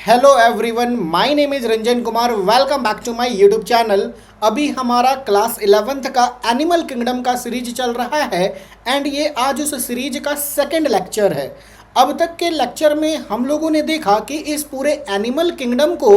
Hello everyone, my name is Ranjan Kumar. Welcome back to my YouTube channel. अभी हमारा class 11th का animal kingdom का series चल रहा है एंड ये आज उस सीरीज का सेकंड लेक्चर है। अब तक के लेक्चर में हम लोगों ने देखा कि इस पूरे एनिमल किंगडम को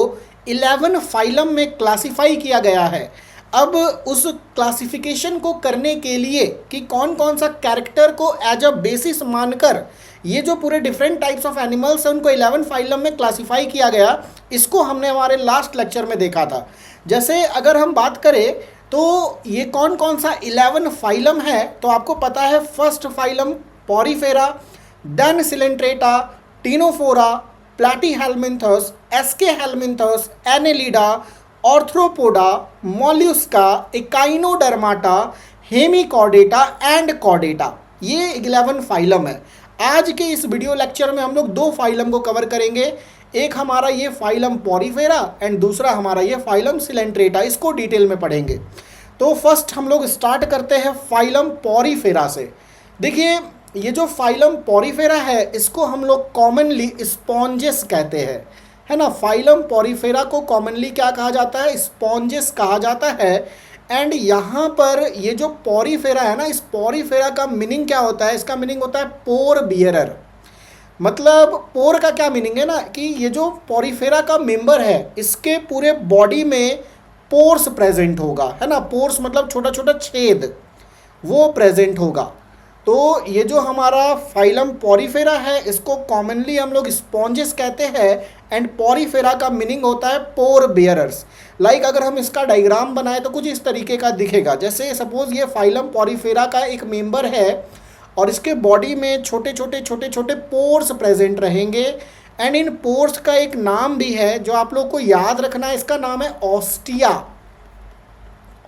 11 फाइलम में क्लासिफाई किया गया है। अब उस क्लासिफिकेशन को करने के लिए कि कौन कौन सा कैरेक्टर को एज अ बेसिस मानकर ये जो पूरे डिफरेंट टाइप्स ऑफ एनिमल्स हैं उनको 11 फाइलम में क्लासिफाई किया गया, इसको हमने हमारे लास्ट लेक्चर में देखा था। जैसे अगर हम बात करें तो ये कौन कौन सा 11 फाइलम है, तो आपको पता है first phylum Porifera, then Coelenterata, Ctenophora, Platyhelminthes, Aschelminthes, Annelida, Arthropoda, Mollusca, Echinodermata, Hemichordata and Chordata. ये 11 फाइलम है। आज के इस वीडियो लेक्चर में हम लोग दो फाइलम को कवर करेंगे। एक हमारा ये फाइलम पॉरीफेरा एंड दूसरा हमारा ये फाइलम सिलेंट्रेटा। इसको डिटेल में पढ़ेंगे। तो फर्स्ट हम लोग स्टार्ट करते हैं फाइलम पॉरीफेरा से। देखिए, ये जो फाइलम पॉरीफेरा है इसको हम लोग कॉमनली स्पॉन्जेस कहते हैं, है ना। फाइलम पॉरीफेरा को कॉमनली क्या कहा जाता है? स्पॉन्जेस कहा जाता है। एंड यहाँ पर ये जो पॉरीफेरा है ना, इस पॉरीफेरा का मीनिंग क्या होता है? इसका मीनिंग होता है पोर बियरर। मतलब पोर का क्या मीनिंग है ना, कि ये जो पॉरीफेरा का मेंबर है इसके पूरे बॉडी में पोर्स प्रेजेंट होगा, है ना। पोर्स मतलब छोटा छोटा छेद, वो प्रेजेंट होगा। तो ये जो हमारा फाइलम पॉरीफेरा है इसको कॉमनली हम लोग स्पॉन्जेस कहते हैं एंड पॉरीफेरा का मीनिंग होता है पोर बेयरर्स। लाइक अगर हम इसका डायग्राम बनाए तो कुछ इस तरीके का दिखेगा। जैसे सपोज ये फाइलम पॉरीफेरा का एक मेंबर है और इसके बॉडी में छोटे छोटे पोर्स प्रेजेंट रहेंगे एंड इन पोर्स का एक नाम भी है जो आप लोग को याद रखना है। इसका नाम है ऑस्टिया।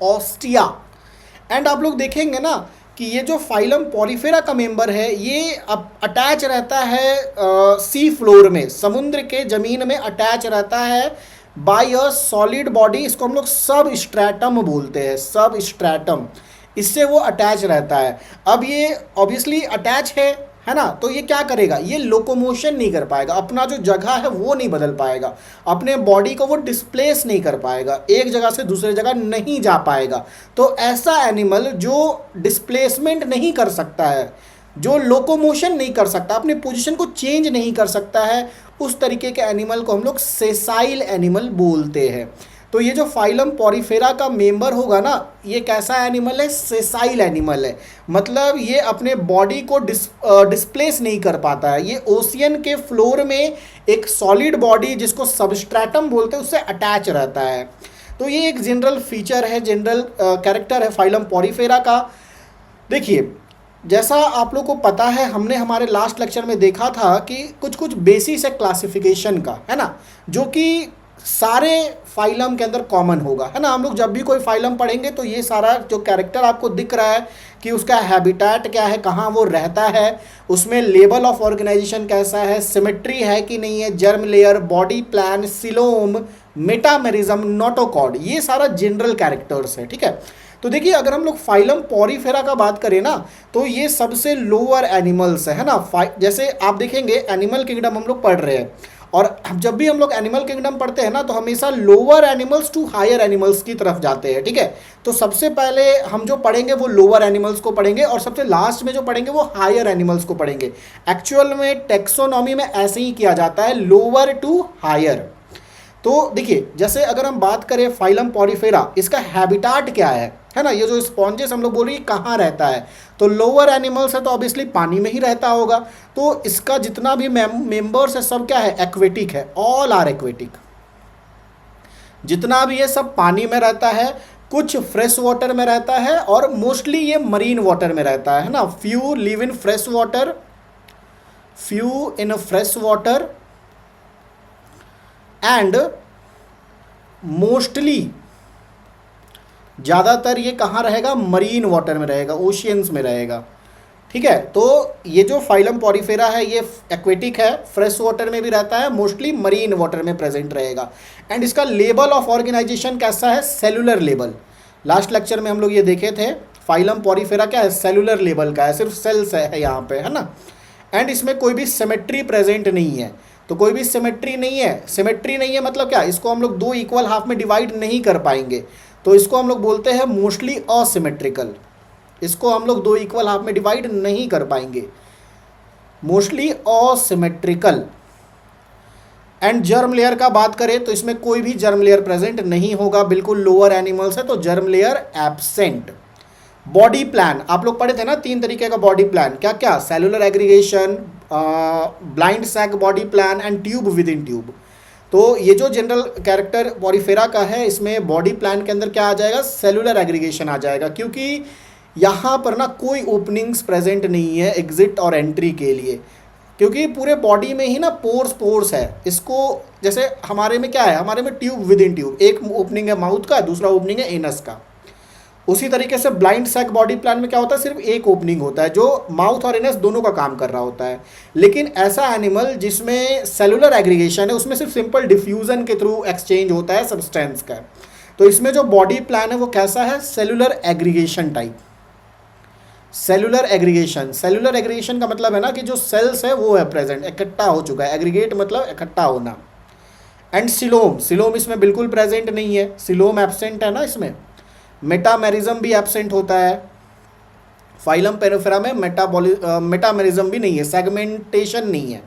ऑस्टिया। एंड आप लोग देखेंगे ना कि ये जो फाइलम पॉरीफेरा का मेंबर है ये अब अटैच रहता है सी फ्लोर में, समुद्र के ज़मीन में अटैच रहता है बाय अ सॉलिड बॉडी। इसको हम लोग सब स्ट्रैटम बोलते हैं, सब स्ट्रैटम। इससे वो अटैच रहता है। अब ये ऑब्वियसली अटैच है ना, तो ये क्या करेगा? ये लोकोमोशन नहीं कर पाएगा, अपना जो जगह है वो नहीं बदल पाएगा, अपने बॉडी को वो डिस्प्लेस नहीं कर पाएगा, एक जगह से दूसरे जगह नहीं जा पाएगा। तो ऐसा एनिमल जो डिस्प्लेसमेंट नहीं कर सकता है, जो लोकोमोशन नहीं कर सकता, अपने पोजीशन को चेंज नहीं कर सकता है, उस तरीके के एनिमल को हम लोग सेसाइल एनिमल बोलते हैं। तो ये जो फाइलम पॉरीफेरा का मेंबर होगा ना, ये कैसा एनिमल है? सेसाइल एनिमल है। मतलब ये अपने बॉडी को डिस्प्लेस नहीं कर पाता है। ये ओशियन के फ्लोर में एक सॉलिड बॉडी जिसको सबस्ट्रैटम बोलते हैं उससे अटैच रहता है। तो ये एक जनरल फीचर है, जनरल कैरेक्टर है फाइलम पॉरीफेरा का। देखिए, जैसा आप लोग को पता है, हमने हमारे लास्ट लेक्चर में देखा था कि कुछ कुछ बेसिस है क्लासिफिकेशन का, है ना, जो कि सारे फाइलम के अंदर कॉमन होगा, है ना। हम लोग जब भी कोई फाइलम पढ़ेंगे तो ये सारा जो कैरेक्टर आपको दिख रहा है कि उसका हैबिटेट क्या है, कहाँ वो रहता है, उसमें लेवल ऑफ ऑर्गेनाइजेशन कैसा है, सिमेट्री है कि नहीं है, germ layer, body plan, coelom, metamerism, notochord, ये सारा जनरल कैरेक्टर्स है, ठीक है। तो देखिए, अगर हम लोग फाइलम पॉरीफेरा का बात करें ना तो ये सबसे लोअर एनिमल्स है ना। जैसे आप देखेंगे एनिमल किंगडम हम लोग पढ़ रहे हैं और जब भी हम लोग एनिमल किंगडम पढ़ते हैं ना तो हमेशा lower animals to higher animals की तरफ जाते हैं, ठीक है। तो सबसे पहले हम जो पढ़ेंगे वो लोअर एनिमल्स को पढ़ेंगे और सबसे लास्ट में जो पढ़ेंगे वो हायर एनिमल्स को पढ़ेंगे। एक्चुअल में टेक्सोनॉमी में ऐसे ही किया जाता है, लोअर टू हायर। तो देखिए, जैसे अगर हम बात करें फाइलम पॉरीफेरा, इसका हैबिटाट क्या है ना। ये जो स्पॉन्जेस हम लोग बोल रहे हैं कहाँ रहता है, तो लोअर एनिमल्स है तो ऑब्वियसली पानी में ही रहता होगा। तो इसका जितना भी मेंबर्स है सब क्या है? एक्वेटिक है, ऑल आर एक्वेटिक। जितना भी है सब पानी में रहता है, कुछ फ्रेश वाटर में रहता है और मोस्टली ये मरीन वाटर में रहता है ना। Few live in fresh water, few in fresh water and mostly ज़्यादातर ये कहाँ रहेगा? मरीन वाटर में रहेगा, ओशियंस में रहेगा, ठीक है। तो ये जो फाइलम पॉरीफेरा है ये एक्वेटिक है, फ्रेश वाटर में भी रहता है, मोस्टली मरीन वाटर में प्रेजेंट रहेगा। एंड इसका लेवल ऑफ ऑर्गेनाइजेशन कैसा है? Cellular level. लास्ट लेक्चर में हम लोग ये देखे थे, फाइलम पॉरीफेरा क्या है? सेलुलर लेवल का है, सिर्फ सेल्स है यहाँ पे, है ना। एंड इसमें कोई भी सिमेट्री प्रेजेंट नहीं है। तो कोई भी सिमेट्री नहीं है। सिमेट्री नहीं है मतलब क्या, इसको हम लोग दो इक्वल हाफ में डिवाइड नहीं कर पाएंगे, तो इसको हम लोग बोलते हैं मोस्टली असिमेट्रिकल। इसको हम लोग दो इक्वल हाफ में डिवाइड नहीं कर पाएंगे, mostly asymmetrical. And germ layer का बात करें तो इसमें कोई भी जर्म लेयर प्रेजेंट नहीं होगा, बिल्कुल लोअर एनिमल्स है तो germ layer absent. Body plan आप लोग पढ़े थे ना, 3 तरीके का बॉडी प्लान, क्या क्या, cellular aggregation, blind sac body plan and tube within tube. तो ये जो जनरल कैरेक्टर पॉरीफेरा का है, इसमें बॉडी प्लान के अंदर क्या आ जाएगा, सेलुलर एग्रीगेशन आ जाएगा, क्योंकि यहाँ पर ना कोई ओपनिंग्स प्रेजेंट नहीं है एग्जिट और एंट्री के लिए, क्योंकि पूरे बॉडी में ही ना पोर्स है। इसको जैसे हमारे में क्या है, हमारे में ट्यूब विद इन ट्यूब, एक ओपनिंग है माउथ का, दूसरा ओपनिंग है एनस का। उसी तरीके से ब्लाइंड सैक बॉडी प्लान में क्या होता है, सिर्फ एक ओपनिंग होता है जो माउथ और एनस दोनों का काम कर रहा होता है। लेकिन ऐसा एनिमल जिसमें सेलुलर एग्रीगेशन है, उसमें सिर्फ सिंपल डिफ्यूजन के थ्रू एक्सचेंज होता है सब्सटेंस का। तो इसमें जो बॉडी प्लान है वो कैसा है, cellular aggregation type. Cellular aggregation का मतलब है ना कि जो सेल्स है वो है प्रेजेंट, इकट्ठा हो चुका है, एग्रीगेट मतलब इकट्ठा होना। एंड सिलोम इसमें बिल्कुल प्रेजेंट नहीं है, सिलोम एब्सेंट है ना इसमें। मेटामेरिज्म भी एब्सेंट होता है, फाइलम पेरिफेरा में मेटामेरिज्म भी नहीं है, सेगमेंटेशन नहीं है।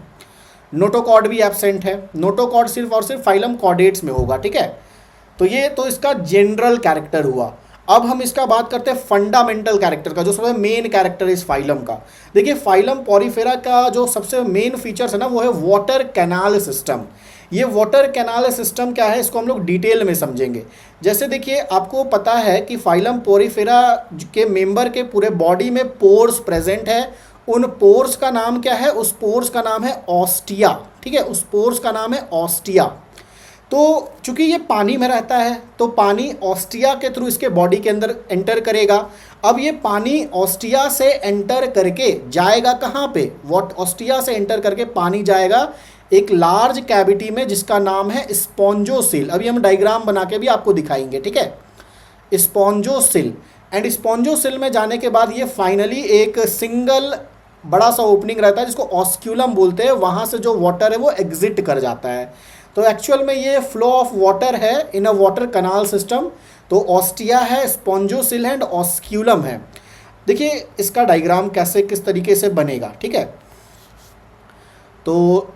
नोटोकॉर्ड भी एब्सेंट है, नोटोकॉर्ड सिर्फ और सिर्फ फाइलम कॉर्डेट्स में होगा, ठीक है। तो ये तो इसका जनरल कैरेक्टर हुआ। अब हम इसका बात करते हैं फंडामेंटल कैरेक्टर का, जो सबसे मेन कैरेक्टर है इस फाइलम का। देखिए फाइलम पॉरीफेरा का जो सबसे मेन फीचर्स है ना, वो है वाटर कैनाल सिस्टम। ये वाटर कैनाल सिस्टम क्या है, इसको हम लोग डिटेल में समझेंगे। जैसे देखिए आपको पता है कि फाइलम पॉरीफेरा के मेंबर के पूरे बॉडी में पोर्स प्रेजेंट है। उन पोर्स का नाम क्या है, उस पोर्स का नाम है ऑस्टिया, ठीक है, उस पोर्स का नाम है ऑस्टिया। तो चूंकि ये पानी में रहता है तो पानी ऑस्टिया के थ्रू इसके बॉडी के अंदर एंटर करेगा। अब ये पानी ऑस्टिया से एंटर करके जाएगा कहाँ पे, ऑस्टिया से एंटर करके पानी जाएगा एक लार्ज कैविटी में जिसका नाम है स्पॉन्जोसिल। अभी हम डायग्राम बना के भी आपको दिखाएंगे, ठीक है, स्पॉन्जोसिल। एंड स्पॉन्जोसिल में जाने के बाद ये फाइनली एक सिंगल बड़ा सा ओपनिंग रहता है जिसको ऑस्क्यूलम बोलते हैं, वहाँ से जो वाटर है वो एग्जिट कर जाता है। तो एक्चुअल में ये फ्लो ऑफ वाटर है इन अ वाटर कनाल सिस्टम। तो ऑस्टिया है, स्पॉन्जोसिल है एंड ऑस्क्यूलम है। देखिए इसका डायग्राम कैसे किस तरीके से बनेगा, ठीक है। तो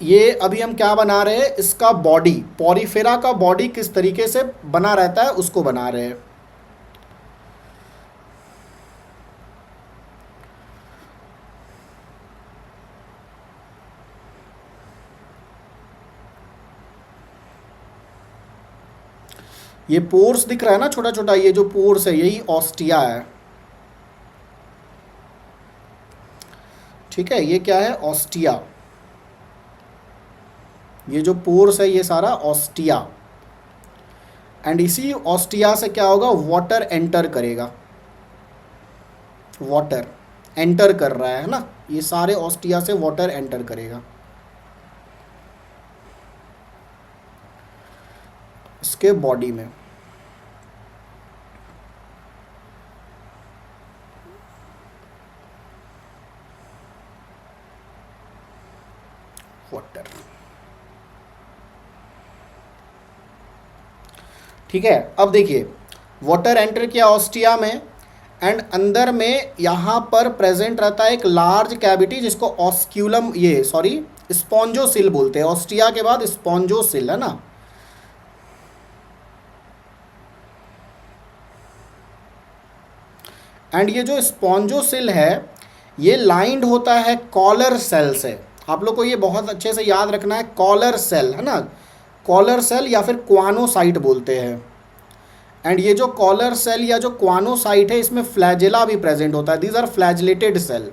ये अभी हम क्या बना रहे हैं, इसका बॉडी, पॉरीफेरा का बॉडी किस तरीके से बना रहता है उसको बना रहे हैं। ये पोर्स दिख रहा है ना छोटा छोटा, ये जो पोर्स है यही ऑस्टिया है, ठीक है। ये क्या है, ऑस्टिया। ये जो पोर्स है ये सारा ऑस्टिया। एंड इसी ऑस्टिया से क्या होगा, वाटर एंटर करेगा, वाटर एंटर कर रहा है ना, ये सारे ऑस्टिया से वाटर एंटर करेगा इसके बॉडी में। वाटर, ठीक है। अब देखिए वाटर एंटर किया ऑस्टिया में एंड अंदर में यहाँ पर प्रेजेंट रहता है एक लार्ज कैविटी जिसको ऑस्क्यूलम, ये सॉरी स्पॉन्जोसिल बोलते हैं। ऑस्टिया के बाद स्पॉन्जोसिल है ना। एंड ये जो स्पॉन्जोसिल है ये लाइंड होता है कॉलर सेल से। आप लोग को ये बहुत अच्छे से याद रखना है, कॉलर सेल है ना, कॉलर सेल या फिर क्वानोसाइट बोलते हैं। एंड ये जो कॉलर सेल या जो क्वानोसाइट है इसमें फ्लैजेला भी प्रेजेंट होता है, दीज आर फ्लैजलेटेड सेल।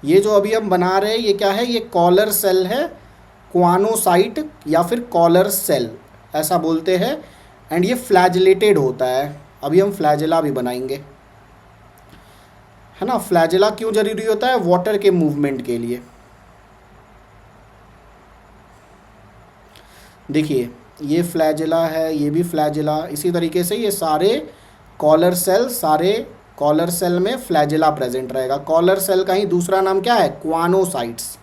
ये जो अभी हम बना रहे हैं ये क्या है, ये कॉलर सेल है, क्वानोसाइट या फिर कॉलर सेल ऐसा बोलते हैं। एंड ये फ्लैजलेटेड होता है, अभी हम फ्लैजेला भी बनाएंगे, है ना। फ्लैजेला क्यों जरूरी होता है, वाटर के मूवमेंट के लिए। देखिए ये फ्लैजेला है, ये भी फ्लैजेला, इसी तरीके से ये सारे कॉलर सेल, सारे कॉलर सेल में फ्लैजेला प्रेजेंट रहेगा। कॉलर सेल का ही दूसरा नाम क्या है, choanocytes.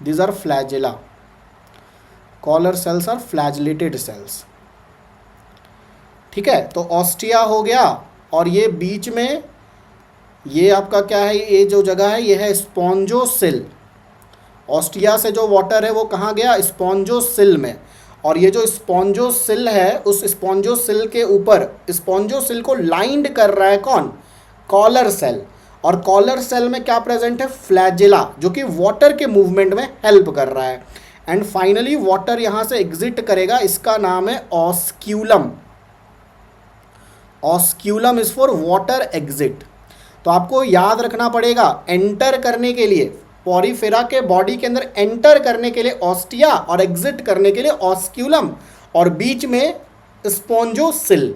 these are flagella. Collar cells are flagellated cells. ठीक है, तो ऑस्टिया हो गया, और ये बीच में ये आपका क्या है, ये जो जगह है ये है स्पॉन्जोसिल। ऑस्टिया से जो वाटर है वो कहाँ गया, स्पॉन्जोसिल में। और ये जो स्पॉन्जोसिल है, उस स्पॉन्जोसिल के ऊपर स्पॉन्जोसिल को लाइंड कर रहा है कौन, कॉलर सेल। और कॉलर सेल में क्या प्रेजेंट है, फ्लैजिला, जो कि वाटर के मूवमेंट में हेल्प कर रहा है। एंड फाइनली वाटर यहाँ से एग्जिट करेगा, इसका नाम है osculum. Osculum is for water exit. तो आपको याद रखना पड़ेगा, एंटर करने के लिए पॉरीफेरा के बॉडी के अंदर एंटर करने के लिए ऑस्टिया और एग्जिट करने के लिए ऑस्क्यूलम, और बीच में स्पॉन्जोसिल।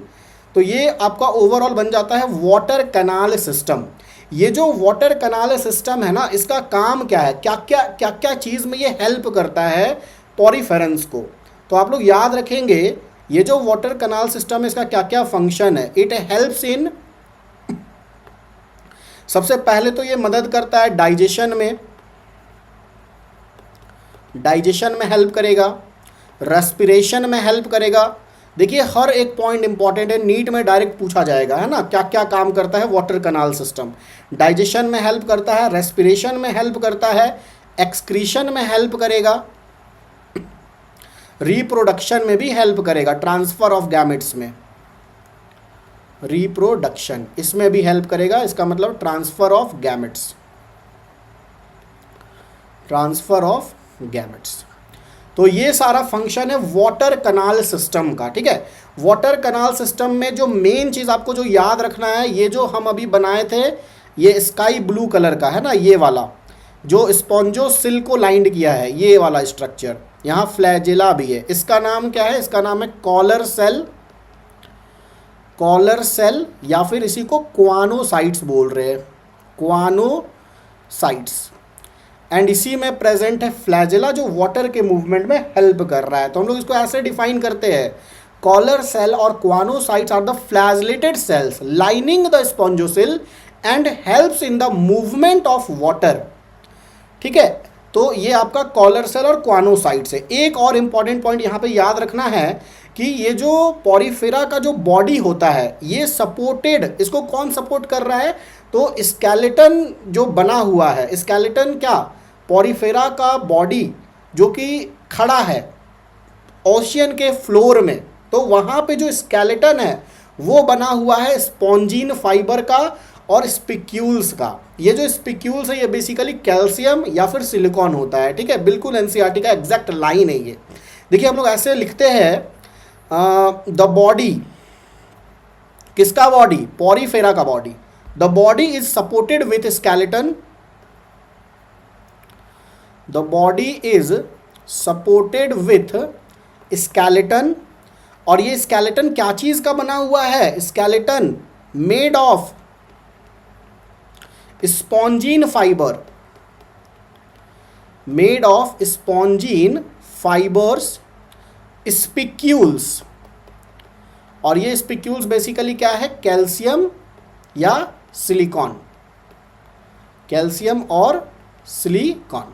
तो ये आपका ओवरऑल बन जाता है वाटर कैनाल सिस्टम। ये जो वाटर कैनाल सिस्टम है ना, इसका काम क्या है, क्या क्या चीज़ में ये हेल्प करता है पॉरीफेरेंस को। तो आप लोग याद रखेंगे, ये जो वाटर कैनाल सिस्टम है इसका क्या क्या फंक्शन है। इट हेल्प्स इन, सबसे पहले तो ये मदद करता है डाइजेशन में, डाइजेशन में हेल्प करेगा, रेस्पिरेशन में हेल्प करेगा। देखिए हर एक पॉइंट इंपॉर्टेंट है, नीट में डायरेक्ट पूछा जाएगा, है ना, क्या क्या काम करता है वाटर कैनाल सिस्टम। डाइजेशन में हेल्प करता है, रेस्पिरेशन में हेल्प करता है, एक्सक्रीशन में हेल्प करेगा, रिप्रोडक्शन में भी हेल्प करेगा, ट्रांसफर ऑफ गैमेट्स में, रिप्रोडक्शन इसमें भी हेल्प करेगा। इसका मतलब transfer of gametes, transfer of gametes. तो ये सारा फंक्शन है वाटर कैनाल सिस्टम का। ठीक है, वाटर कैनाल सिस्टम में जो मेन चीज़ आपको जो याद रखना है, ये जो हम अभी बनाए थे, ये स्काई ब्लू कलर का है ना, ये वाला जो स्पॉन्जोसिल को लाइंड किया है, ये वाला स्ट्रक्चर, यहाँ फ्लैजिला भी है। इसका नाम क्या है, इसका नाम है कॉलर सेल, कॉलर सेल, या फिर इसी को क्वानोसाइट्स बोल रहे हैं, क्वानोसाइट्स। एंड इसी में प्रेजेंट है फ्लैजिला, जो वाटर के मूवमेंट में हेल्प कर रहा है। तो हम लोग इसको ऐसे डिफाइन करते हैं, कॉलर सेल और choanocytes are the flagellated cells lining the spongocoel and helps in the movement of water. ठीक है, तो ये आपका कॉलर सेल और क्वानोसाइट्स है। एक और इम्पॉर्टेंट पॉइंट यहाँ पे याद रखना है कि ये जो पॉरीफेरा का जो बॉडी होता है, ये सपोर्टेड, इसको कौन सपोर्ट कर रहा है, तो स्केलेटन जो बना हुआ है, स्केलेटन क्या, पॉरीफेरा का बॉडी जो कि खड़ा है ओशियन के फ्लोर में, तो वहाँ पे जो स्केलेटन है वो बना हुआ है स्पॉन्जीन फाइबर का और स्पिक्यूल्स का। ये जो स्पिक्यूल्स है ये बेसिकली कैल्शियम या फिर सिलिकॉन होता है। ठीक है, बिल्कुल एनसीईआरटी का एग्जैक्ट लाइन है ये। देखिए हम लोग ऐसे लिखते हैं, द बॉडी, किसका बॉडी, पॉरीफेरा का body, the body is supported with skeleton, the body is supported with skeleton. और ये स्केलेटन क्या चीज का बना हुआ है, skeleton made of spongin fiber, made of spongin fibers, spicules. और ये स्पिक्यूल्स बेसिकली क्या है, कैल्शियम या सिलिकॉन, कैल्शियम और सिलिकॉन।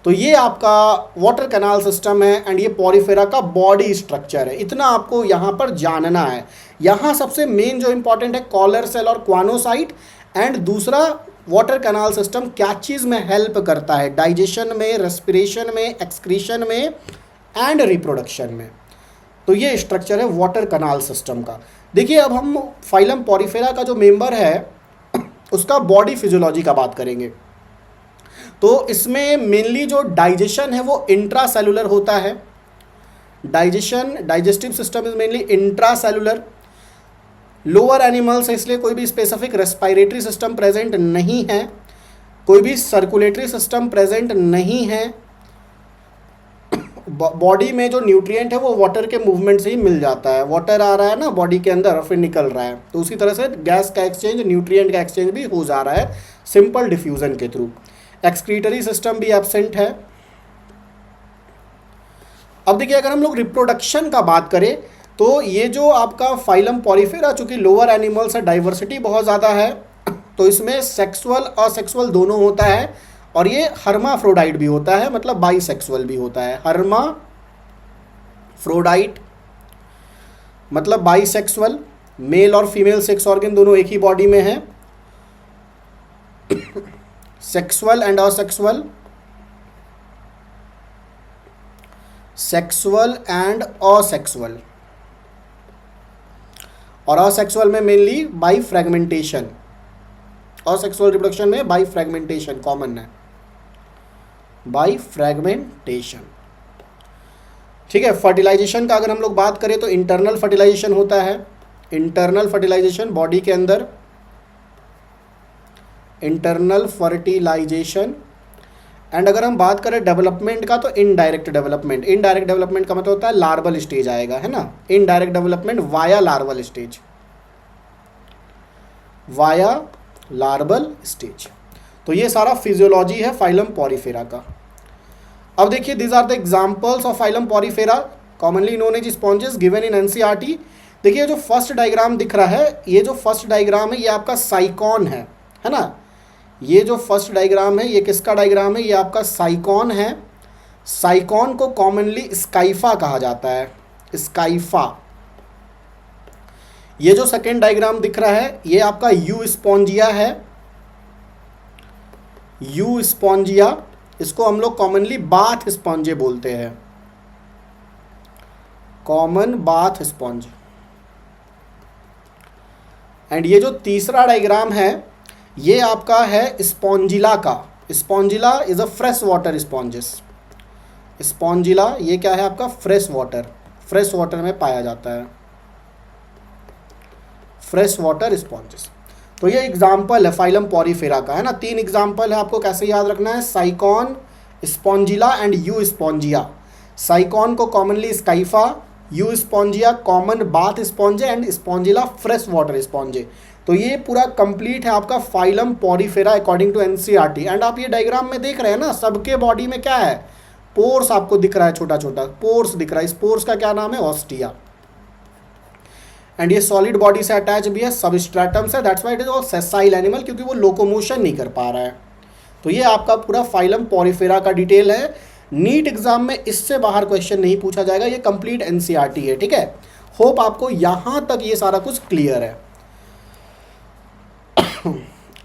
तो ये आपका वाटर कैनाल सिस्टम है एंड ये पॉरीफेरा का बॉडी स्ट्रक्चर है। इतना आपको यहाँ पर जानना है। यहाँ सबसे मेन जो इंपॉर्टेंट है कॉलर सेल और क्वानोसाइट, एंड दूसरा वाटर कैनाल सिस्टम क्या चीज़ में हेल्प करता है, डाइजेशन में, रेस्पिरेशन में, एक्सक्रीशन में एंड रिप्रोडक्शन में। तो ये स्ट्रक्चर है वाटर कैनाल सिस्टम का। देखिए अब हम फाइलम पॉरीफेरा का जो मेंबर है उसका बॉडी फिजियोलॉजी का बात करेंगे। तो इसमें मेनली जो डाइजेशन है वो इंट्रासेलुलर होता है। Digestion, digestive system is mainly intracellular. Lower animals है इसलिए कोई भी स्पेसिफिक रेस्पिरेटरी सिस्टम प्रेजेंट नहीं है, कोई भी सर्कुलेटरी सिस्टम प्रेजेंट नहीं है। बॉडी में जो न्यूट्रिएंट है वो वाटर के मूवमेंट से ही मिल जाता है। वाटर आ रहा है ना बॉडी के अंदर और फिर निकल रहा है, तो उसी तरह से गैस का एक्सचेंज, न्यूट्रिएंट का एक्सचेंज भी हो जा रहा है सिंपल डिफ्यूजन के थ्रू। एक्सक्रीटरी सिस्टम भी एब्सेंट है। अब देखिए अगर हम लोग रिप्रोडक्शन का बात करें तो ये जो आपका फाइलम पॉरीफेरा, चूंकि लोअर एनिमल्स है, डाइवर्सिटी बहुत ज़्यादा है, तो इसमें सेक्सुअल और सेक्सुअल दोनों होता है। और ये हर्माफ्रोडाइट भी होता है, मतलब बाइसेक्सुअल भी होता है। हर्माफ्रोडाइट मतलब बाइसेक्सुअल, मेल और फीमेल सेक्स ऑर्गन दोनों एक ही बॉडी में है। Sexual and asexual, sexual and asexual, और असेक्सुअल में mainly by fragmentation, asexual reproduction में बाई फ्रेगमेंटेशन कॉमन है, बाई फ्रेगमेंटेशन। ठीक है। फर्टिलाइजेशन का अगर हम लोग बात करें तो इंटरनल फर्टिलाइजेशन होता है, इंटरनल फर्टिलाइजेशन बॉडी के अंदर, इंटरनल फर्टिलाइजेशन। एंड अगर हम बात करें डेवलपमेंट का तो इनडायरेक्ट डेवलपमेंट, इनडायरेक्ट डेवलपमेंट का मतलब होता है लार्वल स्टेज आएगा, है ना, indirect development via larval stage, via larval stage. तो ये सारा फिजियोलॉजी है फाइलम पॉरीफेरा का। अब देखिए, this are the examples of phylum Porifera commonly known as sponges given in NCERT. देखिए जो फर्स्ट डायग्राम दिख रहा है, ये जो फर्स्ट डायग्राम है ये आपका साइकॉन है ना। ये जो फर्स्ट डायग्राम है ये किसका डायग्राम है, ये आपका साइकॉन है। साइकॉन को कॉमनली स्काइफा कहा जाता है, स्काइफा। ये जो सेकेंड डायग्राम दिख रहा है ये आपका यू स्पॉन्जिया है, यू स्पॉन्जिया। इसको हम लोग कॉमनली बाथ स्पॉन्जे बोलते हैं, कॉमन बाथ स्पॉन्ज। एंड ये जो तीसरा डायग्राम है ये आपका है स्पॉन्जिला का। Spongilla is a fresh water sponges. Spongilla ये क्या है आपका, फ्रेश वाटर, फ्रेश वाटर में पाया जाता है, फ्रेश वाटर स्पॉन्जेस। तो ये एग्जाम्पल है फाइलम पॉरीफेरा का, है ना। 3 एग्जाम्पल है, आपको कैसे याद रखना है, sycon, spongilla and euspongia. Sycon को commonly scypha, euspongia common bath sponge and spongilla fresh water sponge. तो ये पूरा कंप्लीट है आपका phylum porifera according to NCERT. And आप ये डायग्राम में देख रहे हैं ना, सबके बॉडी में क्या है, पोर्स आपको दिख रहा है, छोटा छोटा पोर्स दिख रहा है। इस पोर्स का क्या नाम है, ऑस्टिया। एंड ये सॉलिड बॉडी से अटैच भी है, सबस्ट्रेटम से, that's why it is all sessile animal, क्योंकि वो लोकोमोशन नहीं कर पा रहा है। तो ये आपका पूरा फाइलम पॉरीफेरा का डिटेल है। नीट एग्जाम में इससे बाहर क्वेश्चन नहीं पूछा जाएगा, ये कंप्लीट एनसीईआरटी है। ठीक है, होप आपको यहाँ तक ये सारा कुछ क्लियर है।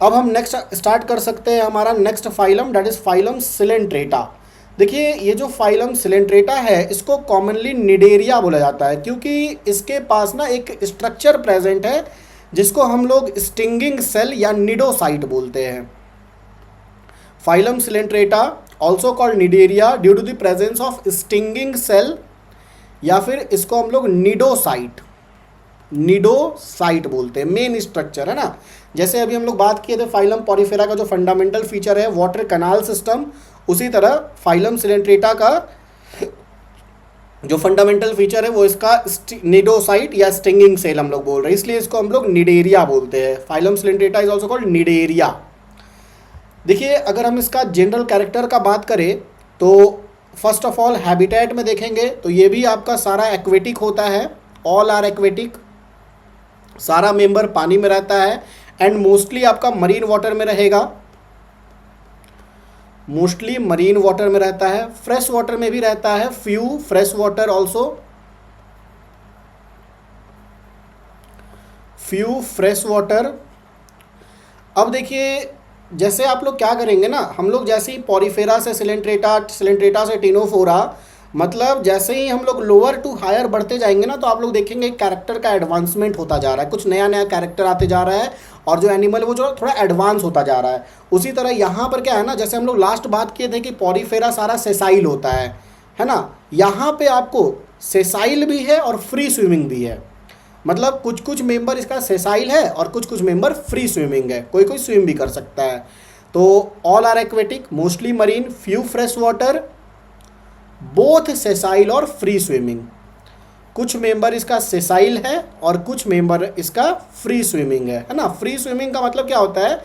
अब हम नेक्स्ट स्टार्ट कर सकते हैं हमारा next phylum, that is phylum Coelenterata. देखिए ये जो फाइलम सिलेंट्रेटा है इसको कॉमनली निडेरिया बोला जाता है, क्योंकि इसके पास ना एक स्ट्रक्चर प्रेजेंट है जिसको हम लोग स्टिंगिंग सेल या निडोसाइट बोलते हैं। Phylum Coelenterata also called Cnidaria due to the presence of stinging cell, या फिर इसको हम लोग निडोसाइट, निडोसाइट बोलते हैं। मेन स्ट्रक्चर है ना, जैसे अभी हम लोग बात किए थे फाइलम पॉरीफेरा का जो फंडामेंटल फीचर है वाटर कैनाल सिस्टम, उसी तरह फाइलम सिलेंट्रेटा का जो फंडामेंटल फीचर है वो इसका निडोसाइट या स्टिंगिंग सेल हम लोग बोल रहे हैं, इसलिए इसको हम लोग निडेरिया बोलते हैं। Phylum Coelenterata is also called Cnidaria. देखिए अगर हम इसका जनरल कैरेक्टर का बात करें तो फर्स्ट ऑफ ऑल हैबिटेट में देखेंगे तो ये भी आपका सारा एक्वेटिक होता है, ऑल आर एक्वेटिक, सारा मेंबर पानी में रहता है एंड मोस्टली आपका मरीन वाटर में रहेगा, मोस्टली मरीन वाटर में रहता है। फ्रेश वाटर में भी रहता है, few fresh water also, few fresh water. अब देखिए जैसे आप लोग क्या करेंगे ना, हम लोग जैसे ही पॉरीफेरा से सिलेंट्रेटा, सिलेंट्रेटा से टिनोफोरा, मतलब जैसे ही हम लोग लोअर टू हायर बढ़ते जाएंगे ना तो आप लोग देखेंगे कैरेक्टर का एडवांसमेंट होता जा रहा है, कुछ नया नया कैरेक्टर आते जा रहा है और जो एनिमल वो जो थोड़ा एडवांस होता जा रहा है। उसी तरह यहाँ पर क्या है ना, जैसे हम लोग लास्ट बात किए थे कि पॉरीफेरा सारा सेसाइल होता है ना, यहाँ पे आपको सेसाइल भी है और फ्री स्विमिंग भी है। मतलब कुछ कुछ मेंबर इसका सेसाइल है और कुछ कुछ मेंबर फ्री स्विमिंग है, कोई कोई स्विम भी कर सकता है। तो all are aquatic, mostly marine, few fresh water, both sessile और फ्री स्विमिंग। कुछ मेंबर इसका सेसाइल है और कुछ मेंबर इसका फ्री स्विमिंग है ना। फ्री स्विमिंग का मतलब क्या होता है,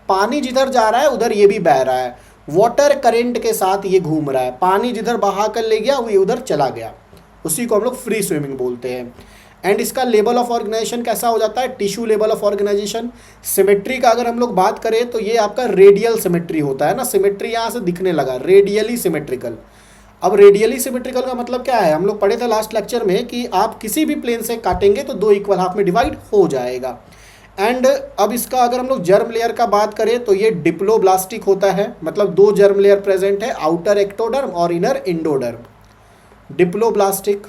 पानी जिधर जा रहा है उधर ये भी बह रहा है, वाटर करेंट के साथ ये घूम रहा है, पानी जिधर बहा कर ले गया वो ये उधर चला गया, उसी को हम लोग फ्री स्विमिंग बोलते हैं। एंड इसका लेवल ऑफ ऑर्गेनाइजेशन कैसा हो जाता है, tissue level of organisation. Symmetry का अगर हम लोग बात करें तो ये आपका रेडियल सिमेट्री होता है ना, सिमेट्री यहाँ से दिखने लगा, रेडियली सिमेट्रिकल। अब रेडियली सिमेट्रिकल का मतलब क्या है, हम लोग पढ़े थे लास्ट लेक्चर में कि आप किसी भी प्लेन से काटेंगे तो दो इक्वल हाफ में डिवाइड हो जाएगा। एंड अब इसका अगर हम लोग जर्म लेयर का बात करें तो ये डिप्लोब्लास्टिक होता है, मतलब दो जर्म लेयर प्रेजेंट है, आउटर एक्टोडर्म और इनर इंडोडर्म, डिप्लोब्लास्टिक।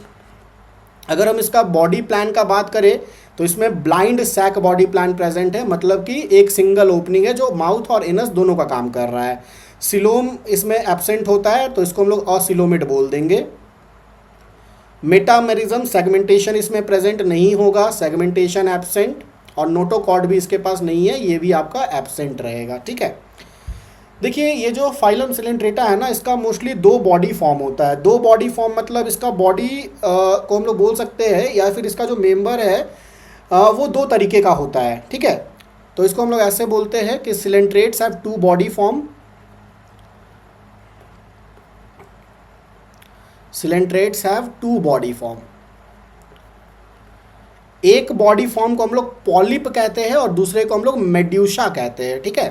अगर हम इसका बॉडी प्लान का बात करें तो इसमें blind sac body plan present है, मतलब कि एक सिंगल ओपनिंग है जो माउथ और एनस दोनों का काम कर रहा है। सिलोम इसमें एब्सेंट होता है तो इसको हम लोग असिलोमेट बोल देंगे। मेटामेरिज्म सेगमेंटेशन इसमें प्रेजेंट नहीं होगा, सेगमेंटेशन एब्सेंट, और नोटोकॉर्ड भी इसके पास नहीं है, ये भी आपका एब्सेंट रहेगा, ठीक है। देखिए ये जो फाइलम सिलेंट्रेटा है ना, इसका मोस्टली दो बॉडी फॉर्म होता है। दो बॉडी फॉर्म मतलब इसका बॉडी को हम लोग बोल सकते हैं, या फिर इसका जो मेंबर है वो दो तरीके का होता है, ठीक है। तो इसको हम लोग ऐसे बोलते हैं कि coelenterates have two body form, coelenterates have two body form. एक बॉडी फॉर्म को हम लोग पॉलिप कहते हैं और दूसरे को हम लोग मेड्यूसा कहते हैं, ठीक है।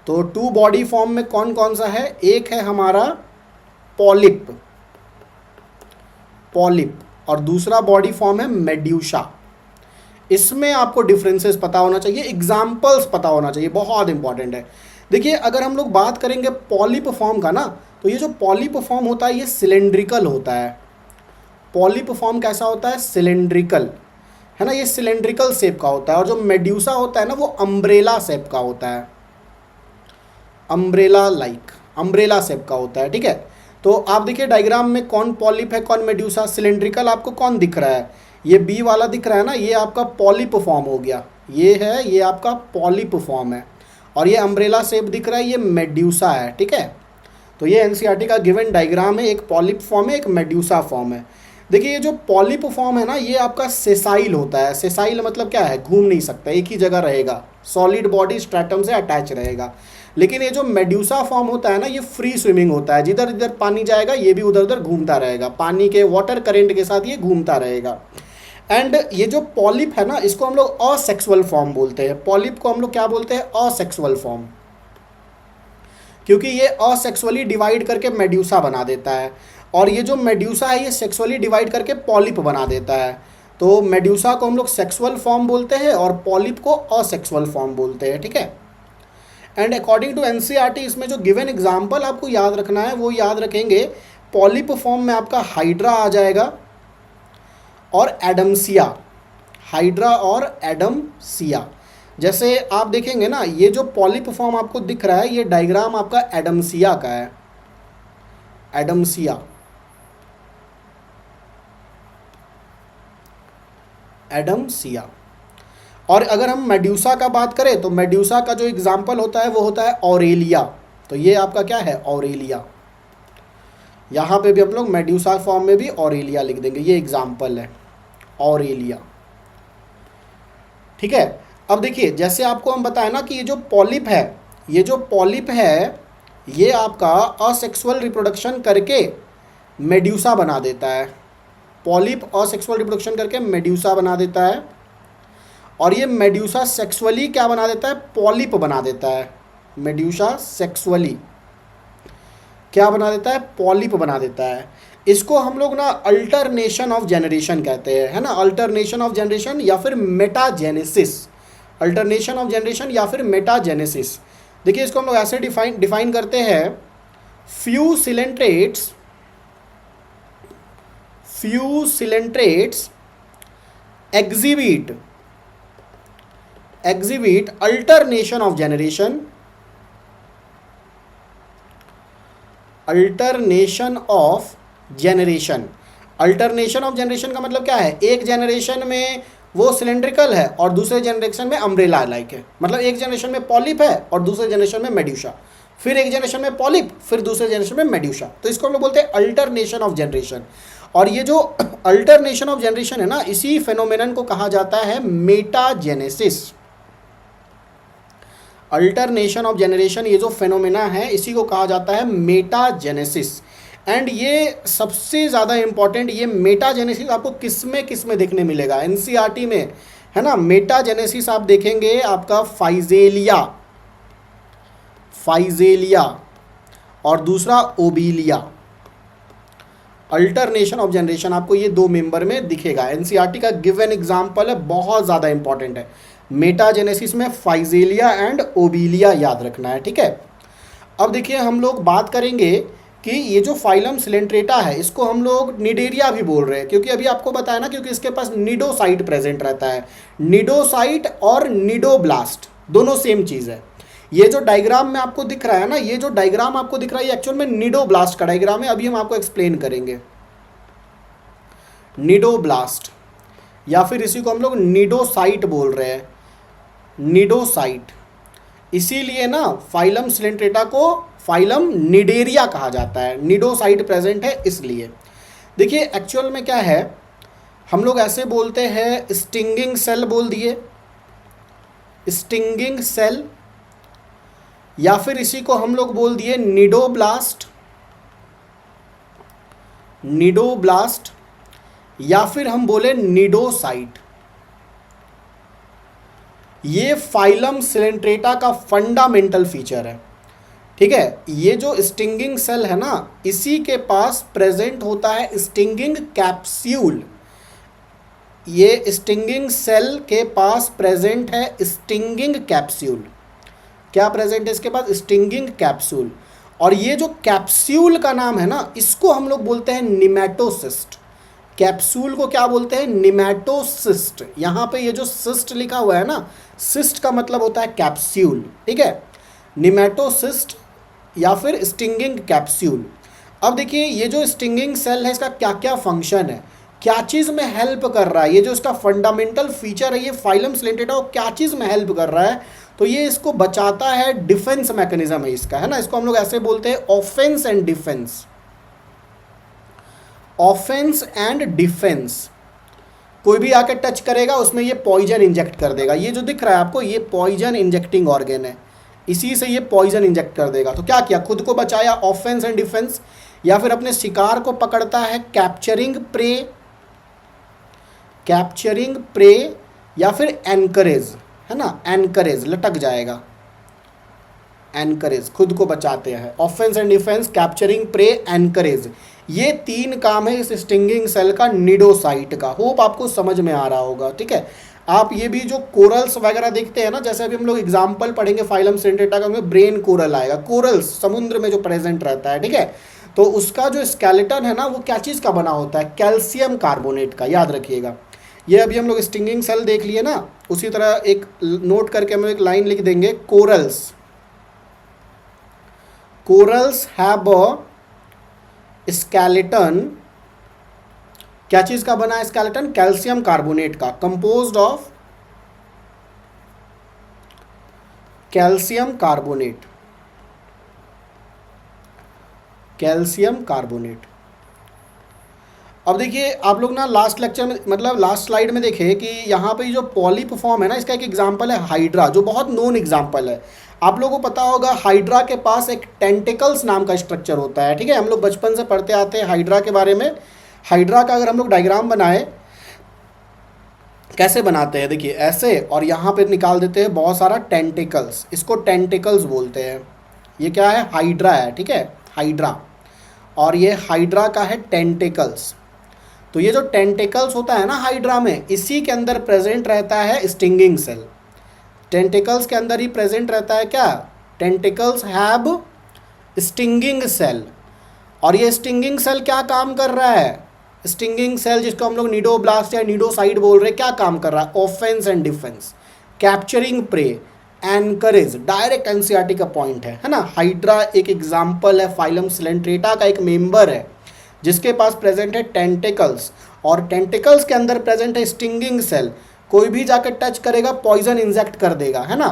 तो टू बॉडी फॉर्म में कौन कौन सा है, एक है हमारा पॉलिप, पॉलिप, और दूसरा बॉडी फॉर्म है मेड्यूसा। इसमें आपको डिफरेंसेस पता होना चाहिए, एग्जाम्पल्स पता होना चाहिए, बहुत इंपॉर्टेंट है। देखिए अगर हम लोग बात करेंगे पॉलिप फॉर्म का ना, तो ये जो पॉलिप फॉर्म होता है ये सिलेंड्रिकल होता है। पॉलिप फॉर्म कैसा होता है, सिलेंड्रिकल, है ना, ये सिलेंड्रिकल शेप का होता है। और जो मेड्यूसा होता है ना वो अम्ब्रेला शेप का होता है, अम्ब्रेला लाइक, अम्ब्रेला शेप का होता है, ठीक है। तो आप देखिए डायग्राम में कौन पॉलिप है कौन मेड्यूसा। सिलेंड्रिकल आपको कौन दिख रहा है, ये बी वाला दिख रहा है ना, ये आपका पॉलिप फॉर्म हो गया, ये है, ये आपका पॉलिप फॉर्म है। और ये अम्ब्रेला शेप दिख रहा है, ये मेड्यूसा है, ठीक है। तो ये एनसीईआरटी का गिवन डायग्राम है, एक पॉलिप फॉर्म है, एक मेड्यूसा फॉर्म है। देखिए ये जो पॉलिप फॉर्म है ना, ये आपका सेसाइल होता है। सेसाइल मतलब क्या है, घूम नहीं सकता, एक ही जगह रहेगा, सॉलिड बॉडी स्ट्रैटम से अटैच रहेगा। लेकिन ये जो मेड्यूसा फॉर्म होता है ना, ये फ्री स्विमिंग होता है, जिधर जिधर पानी जाएगा ये भी उधर उधर घूमता रहेगा, पानी के वाटर करेंट के साथ ये घूमता रहेगा। एंड ये जो पॉलिप है ना, इसको हम लोग असेक्सुअल फॉर्म बोलते हैं। पॉलिप को हम लोग क्या बोलते हैं, असेक्सुअल फॉर्म, क्योंकि ये असेक्सुअली डिवाइड करके मेड्यूसा बना देता है। और ये जो मेड्यूसा है ये सेक्सुअली डिवाइड करके पॉलिप बना देता है। तो मेड्यूसा को हम लोग सेक्सुअल फॉर्म बोलते हैं और पॉलिप को असेक्सुअल फॉर्म बोलते हैं, ठीक है। एंड अकॉर्डिंग टू एनसीईआरटी इसमें जो गिवन एग्जाम्पल आपको याद रखना है वो याद रखेंगे, पॉलिप फॉर्म में आपका हाइड्रा आ जाएगा और एडमसिया, हाइड्रा और एडमसिया। जैसे आप देखेंगे ना, ये जो पॉलिप फॉर्म आपको दिख रहा है ये डायग्राम आपका एडमसिया का है, एडमसिया, एडमसिया। और अगर हम मेड्यूसा का बात करें तो मेड्यूसा का जो एग्जाम्पल होता है वो होता है ऑरेलिया। तो ये आपका क्या है, ऑरेलिया। यहाँ पे भी हम लोग मेड्यूसा फॉर्म में भी ऑरेलिया लिख देंगे, ये एग्जाम्पल है ऑरेलिया, ठीक है। अब देखिए जैसे आपको हम बताएं ना कि ये जो पॉलिप है, ये जो पॉलिप है ये आपका असेक्सुअल रिप्रोडक्शन करके मेड्यूसा बना देता है। पॉलिप असेक्सुअल रिप्रोडक्शन करके मेड्यूसा बना देता है, और ये मेड्यूसा सेक्सुअली क्या बना देता है, पॉलिप बना देता है। मेड्यूसा सेक्सुअली क्या बना देता है, पॉलिप बना देता है। इसको हम लोग ना अल्टरनेशन ऑफ जनरेशन कहते हैं, है ना, अल्टरनेशन ऑफ जनरेशन या फिर मेटाजेनेसिस, अल्टरनेशन ऑफ जनरेशन या फिर मेटाजेनेसिस। देखिए इसको हम लोग ऐसे डिफाइन करते हैं, few coelenterates exhibit alternation of generation, alternation of generation का मतलब क्या है, एक जनरेशन में वो सिलेंड्रिकल है और दूसरे जनरेशन में अम्ब्रेला लाइक है। मतलब एक जनरेशन में पॉलिप है और दूसरे जनरेशन में मेड्यूसा, फिर एक जनरेशन में पॉलिप, फिर दूसरे जनरेशन में मेड्यूसा। तो इसको हम लोग बोलते हैं अल्टरनेशन ऑफ जनरेशन। और ये जो अल्टरनेशन ऑफ जनरेशन है ना, इसी फेनोमेनन को कहा जाता है मेटाजेनेसिस। अल्टरनेशन ऑफ जनरेशन, ये जो फेनोमेना है इसी को कहा जाता है मेटाजेनेसिस। एंड ये सबसे ज़्यादा इम्पॉर्टेंट, ये मेटाजेनेसिस आपको किस में देखने मिलेगा, एनसीईआरटी में, है ना। मेटाजेनेसिस आप देखेंगे आपका फाइजेलिया, फाइजेलिया, और दूसरा ओबीलिया, अल्टरनेशन ऑफ जनरेशन, आपको ये दो मेंबर में दिखेगा। एनसीईआरटी का गिवन एग्जाम्पल है, बहुत ज़्यादा इंपॉर्टेंट है। मेटाजेनेसिस में फाइजेलिया एंड ओबीलिया याद रखना है, ठीक है। अब देखिए हम लोग बात करेंगे कि ये जो फाइलम सिलेंट्रेटा है इसको हम लोग निडेरिया भी बोल रहे हैं, क्योंकि अभी आपको बताया ना, क्योंकि इसके पास निडोसाइट प्रेजेंट रहता है। निडोसाइट और निडोब्लास्ट दोनों सेम चीज़ है। ये जो डायग्राम में आपको दिख रहा है ना, ये जो डायग्राम आपको दिख रहा है ये एक्चुअल में निडोब्लास्ट का डायग्राम है, अभी हम आपको एक्सप्लेन करेंगे। निडोब्लास्ट, या फिर इसी को हम लोग निडोसाइट बोल रहे हैं, निडोसाइट। इसीलिए ना फाइलम सिलेंट्रेटा को फाइलम निडेरिया कहा जाता है, निडोसाइट प्रेजेंट है इसलिए। देखिए एक्चुअल में क्या है, हम लोग ऐसे बोलते हैं, स्टिंगिंग सेल बोल दिए, स्टिंगिंग सेल, या फिर इसी को हम लोग बोल दिए निडोब्लास्ट, निडोब्लास्ट, या फिर हम बोले निडोसाइट। ये फाइलम सिलेंट्रेटा का फंडामेंटल फीचर है, ठीक है। ये जो स्टिंगिंग सेल है ना, इसी के पास प्रेजेंट होता है स्टिंगिंग कैप्सूल। ये स्टिंगिंग सेल के पास प्रेजेंट है स्टिंगिंग कैप्सूल। क्या प्रेजेंट है इसके पास? Stinging capsule. और ये जो कैप्सूल का नाम है ना, इसको हम लोग बोलते हैं निमेटोसिस्ट। कैप्सूल को क्या बोलते हैं? निमेटोसिस्ट। यहाँ पे ये जो सिस्ट लिखा हुआ है ना, सिस्ट का मतलब होता है कैप्सूल, ठीक है। निमेटोसिस्ट या फिर स्टिंगिंग कैप्सूल। अब देखिए ये जो स्टिंगिंग सेल है इसका क्या क्या फंक्शन है, क्या चीज़ में हेल्प कर रहा है, ये जो इसका फंडामेंटल फीचर है ये फाइलम सिलेंट्रेटा वो क्या चीज़ में हेल्प कर रहा है, तो ये इसको बचाता है, डिफेंस मैकेनिज्म है इसका, है ना। इसको हम लोग ऐसे बोलते हैं offence and defence, offence and defence. कोई भी आके टच करेगा उसमें ये पॉइजन इंजेक्ट कर देगा। ये जो दिख रहा है आपको, ये पॉइजन इंजेक्टिंग ऑर्गन है, इसी से ये पॉइजन इंजेक्ट कर देगा। तो क्या किया, खुद को बचाया, ऑफेंस एंड डिफेंस। या फिर अपने शिकार को पकड़ता है, कैप्चरिंग प्रे, कैप्चरिंग प्रे, या फिर एनकरेज, है ना, एनकरेज, लटक जाएगा, एनकरेज, खुद को बचाते हैं। Offence and defence, capturing prey, anchorage, ये तीन काम है इस स्टिंगिंग सेल का, निडोसाइट का। होप आपको समझ में आ रहा होगा, ठीक है। आप ये भी जो कोरल्स वगैरह देखते हैं ना, जैसे अभी हम लोग एग्जांपल पढ़ेंगे फाइलम सिलेंट्रेटा का, उसमें ब्रेन कोरल आएगा, कोरल्स समुद्र में जो प्रेजेंट रहता है, ठीक है। तो उसका जो स्केलेटन है ना वो क्या चीज़ का बना होता है? कैल्शियम कार्बोनेट का, याद रखिएगा। ये अभी हम लोग स्टिंगिंग सेल देख लिए ना, उसी तरह एक नोट करके हम लोग एक लाइन लिख देंगे, corals, corals have a skeleton, क्या चीज का बना है स्केलेटन? कैल्शियम कार्बोनेट का, composed of calcium carbonate, calcium carbonate. अब देखिए आप लोग ना लास्ट लेक्चर में, मतलब लास्ट स्लाइड में देखे कि यहाँ पे जो पॉलिप फॉर्म है ना, इसका एक एग्जांपल है हाइड्रा, जो बहुत नोन एग्जांपल है। आप लोगों को पता होगा हाइड्रा के पास एक टेंटिकल्स नाम का स्ट्रक्चर होता है, ठीक है। हम लोग बचपन से पढ़ते आते हैं हाइड्रा के बारे में। हाइड्रा का अगर हम लोग डायग्राम बनाए, कैसे बनाते हैं देखिए, ऐसे, और यहाँ पे निकाल देते हैं बहुत सारा टेंटिकल्स, इसको टेंटिकल्स बोलते हैं। ये क्या है? हाइड्रा है, ठीक है, हाइड्रा। और ये हाइड्रा का है टेंटिकल्स। तो ये जो टेंटिकल्स होता है ना हाइड्रा में, इसी के अंदर प्रेजेंट रहता है स्टिंगिंग सेल। टेंटिकल्स के अंदर ही प्रेजेंट रहता है क्या? Tentacles have stinging cell. और ये स्टिंगिंग सेल क्या काम कर रहा है? स्टिंगिंग सेल जिसको हम लोग निडोब्लास्ट या निडोसाइट बोल रहे हैं, क्या काम कर रहा है? Offence and defence, capturing prey, anchorage, direct NCERT का पॉइंट है ना। हाइड्रा एक एग्जाम्पल है, फाइलम सिलेंट्रेटा का एक मेंबर है जिसके पास प्रेजेंट है टेंटिकल्स, और टेंटिकल्स के अंदर प्रेजेंट है स्टिंगिंग सेल। कोई भी जाकर टच करेगा पॉइजन इंजेक्ट कर देगा, है ना।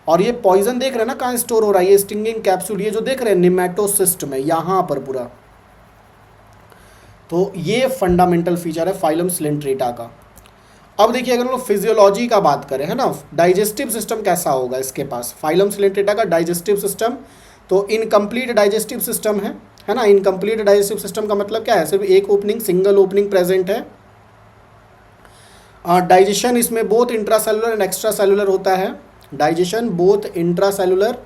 और ये पॉइजन देख रहे हैं ना कहाँ स्टोर हो रहा है? ये स्टिंगिंग कैप्सूल, ये जो देख रहे हैं निमेटोसिस्ट में, यहाँ पर पूरा। तो ये फंडामेंटल फीचर है फाइलम सिलेंट्रेटा का। अब देखिए अगर हम लोग फिजियोलॉजी का बात करें, है ना, डाइजेस्टिव सिस्टम कैसा होगा इसके पास? फाइलम सिलेंट्रेटा का डाइजेस्टिव सिस्टम तो इनकम्प्लीट डाइजेस्टिव सिस्टम है, है ना। इनकम्प्लीट डाइजेस्टिव सिस्टम का मतलब क्या है, सिर्फ एक ओपनिंग, सिंगल ओपनिंग प्रेजेंट है। डाइजेशन इसमें both intracellular and extra cellular होता है। Digestion both intracellular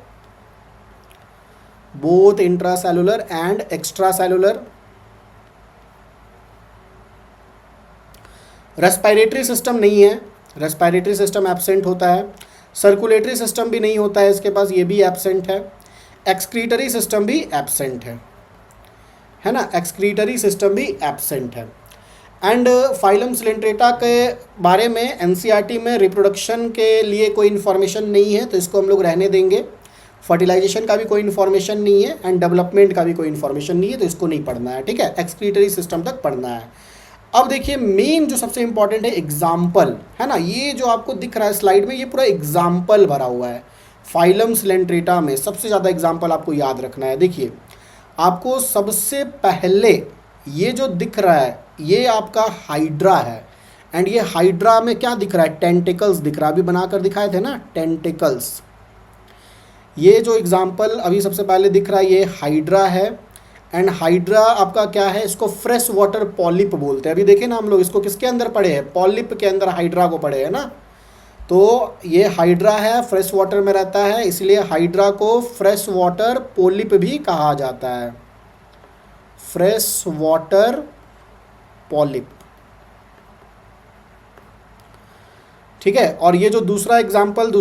and extra cellular. Respiratory system नहीं है, रेस्पिरेटरी सिस्टम एब्सेंट होता है। सर्कुलेटरी सिस्टम भी नहीं होता है इसके पास, ये भी एब्सेंट है। एक्सक्रीटरी सिस्टम भी एब्सेंट है ना, एक्सक्रीटरी सिस्टम भी एब्सेंट है। एंड फाइलम सिलेंट्रेटा के बारे में एनसीईआरटी में रिप्रोडक्शन के लिए कोई इन्फॉर्मेशन नहीं है, तो इसको हम लोग रहने देंगे। फर्टिलाइजेशन का भी कोई इन्फॉर्मेशन नहीं है एंड डेवलपमेंट का भी कोई इन्फॉर्मेशन नहीं है, तो इसको नहीं पढ़ना है, ठीक है। एक्सक्रीटरी सिस्टम तक पढ़ना है। अब देखिए मेन जो सबसे इंपॉर्टेंट है एग्जाम्पल, है ना, ये जो आपको दिख रहा है स्लाइड में, ये पूरा एग्जाम्पल भरा हुआ है। फाइलम सिलेंट्रेटा में सबसे ज़्यादा एग्जाम्पल आपको याद रखना है। देखिए आपको सबसे पहले ये जो दिख रहा है ये आपका हाइड्रा है, एंड ये हाइड्रा में क्या दिख रहा है, टेंटिकल्स दिख रहा है, अभी बनाकर दिखाए थे ना टेंटिकल्स। ये जो एग्जाम्पल अभी सबसे पहले दिख रहा है ये हाइड्रा है, एंड हाइड्रा आपका क्या है, इसको फ्रेश वाटर पॉलिप बोलते हैं। अभी देखें ना हम लोग इसको किसके अंदर पढ़े हैं, पॉलिप के अंदर हाइड्रा को पढ़े हैं ना। तो ये हाइड्रा है, फ्रेश वाटर में रहता है, इसलिए हाइड्रा को फ्रेश वाटर पॉलिप भी कहा जाता है, फ्रेश वाटर पॉलिप, ठीक है। और ये जो दूसरा एग्जाम्पल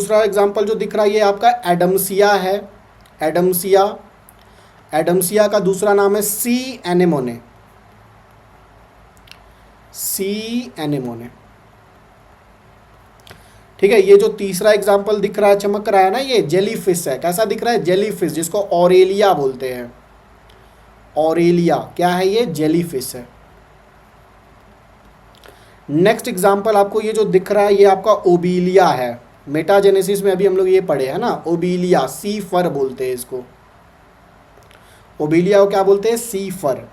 जो दिख रहा है ये आपका एडम्सिया है। एडम्सिया का दूसरा नाम है सी एनेमोने, ठीक है। ये जो तीसरा एग्जाम्पल दिख रहा है चमक रहा है ना, ये जेलीफिश है। कैसा दिख रहा है, जेलीफिश, जिसको ऑरेलिया बोलते हैं। ऑरेलिया क्या है, ये जेलीफिश है। नेक्स्ट एग्जाम्पल आपको ये जो दिख रहा है ये आपका ओबीलिया है। मेटाजेनेसिस में अभी हम लोग ये पढ़े हैं ना, ओबीलिया, सी फर बोलते हैं इसको। ओबीलिया को क्या बोलते हैं, सी फर।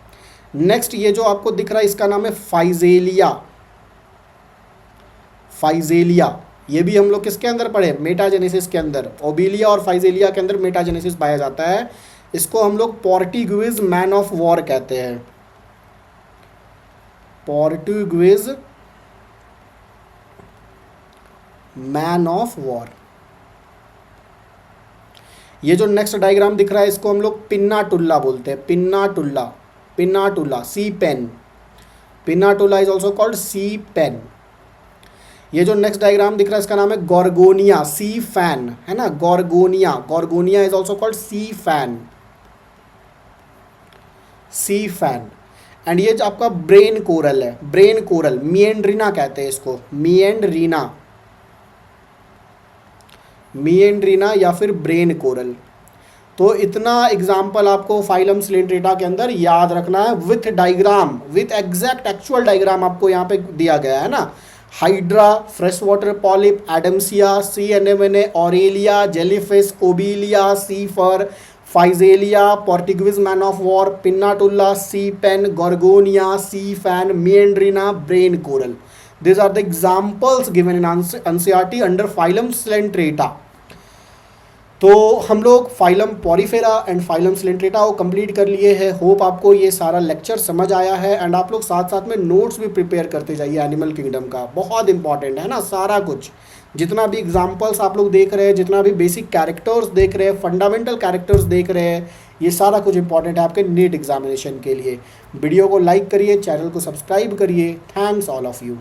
नेक्स्ट ये जो आपको दिख रहा है इसका नाम है फाइजेलिया। ये भी हम लोग किसके अंदर पढ़े, मेटाजेनेसिस के अंदर। ओबीलिया और फाइजेलिया के अंदर मेटाजेनेसिस पाया जाता है। इसको हम लोग पोर्टुगीज मैन ऑफ वॉर कहते हैं, पोर्टुगीज मैन ऑफ वॉर। ये जो नेक्स्ट डायग्राम दिख रहा है इसको हम लोग पिन्नाटुल्ला बोलते हैं, pennatula, sea pen. Pennatula is also called sea pen. ये जो नेक्स्ट डायग्राम दिख रहा है इसका नाम है गॉर्गोनिया, सी फैन, है ना, gorgonia is also called sea fan. And ये जो आपका ब्रेन कोरल है, ब्रेन कोरल, मिएंड्रीना कहते हैं इसको, मिएंड्रीना या फिर ब्रेन कोरल। तो इतना एग्जाम्पल आपको फाइलम सिलेंट्रेटा के अंदर याद रखना है, with diagram, with exact actual diagram आपको यहाँ पे दिया गया है ना। Hydra, fresh water polyp, adamsia, sea anemone, aurelia, jellyfish, obelia, sea fur, physalia, Portuguese man of war, pennatula, sea pen, gorgonia, sea fan, meandrina, brain coral. These are the examples given in NCERT under phylum Coelenterata. तो हम लोग phylum Porifera and phylum Coelenterata को complete कर लिए हैं। Hope आपको ये सारा लेक्चर समझ आया है, एंड आप लोग साथ साथ में नोट्स भी प्रिपेयर करते जाइए एनिमल किंगडम का, बहुत इंपॉर्टेंट है ना। सारा कुछ जितना भी एग्जांपल्स आप लोग देख रहे हैं, जितना भी बेसिक कैरेक्टर्स देख रहे हैं, फंडामेंटल कैरेक्टर्स देख रहे हैं, ये सारा कुछ इंपॉर्टेंट है आपके नीट एग्जामिनेशन के लिए। वीडियो को लाइक करिए, चैनल को सब्सक्राइब करिए। Thanks all of you.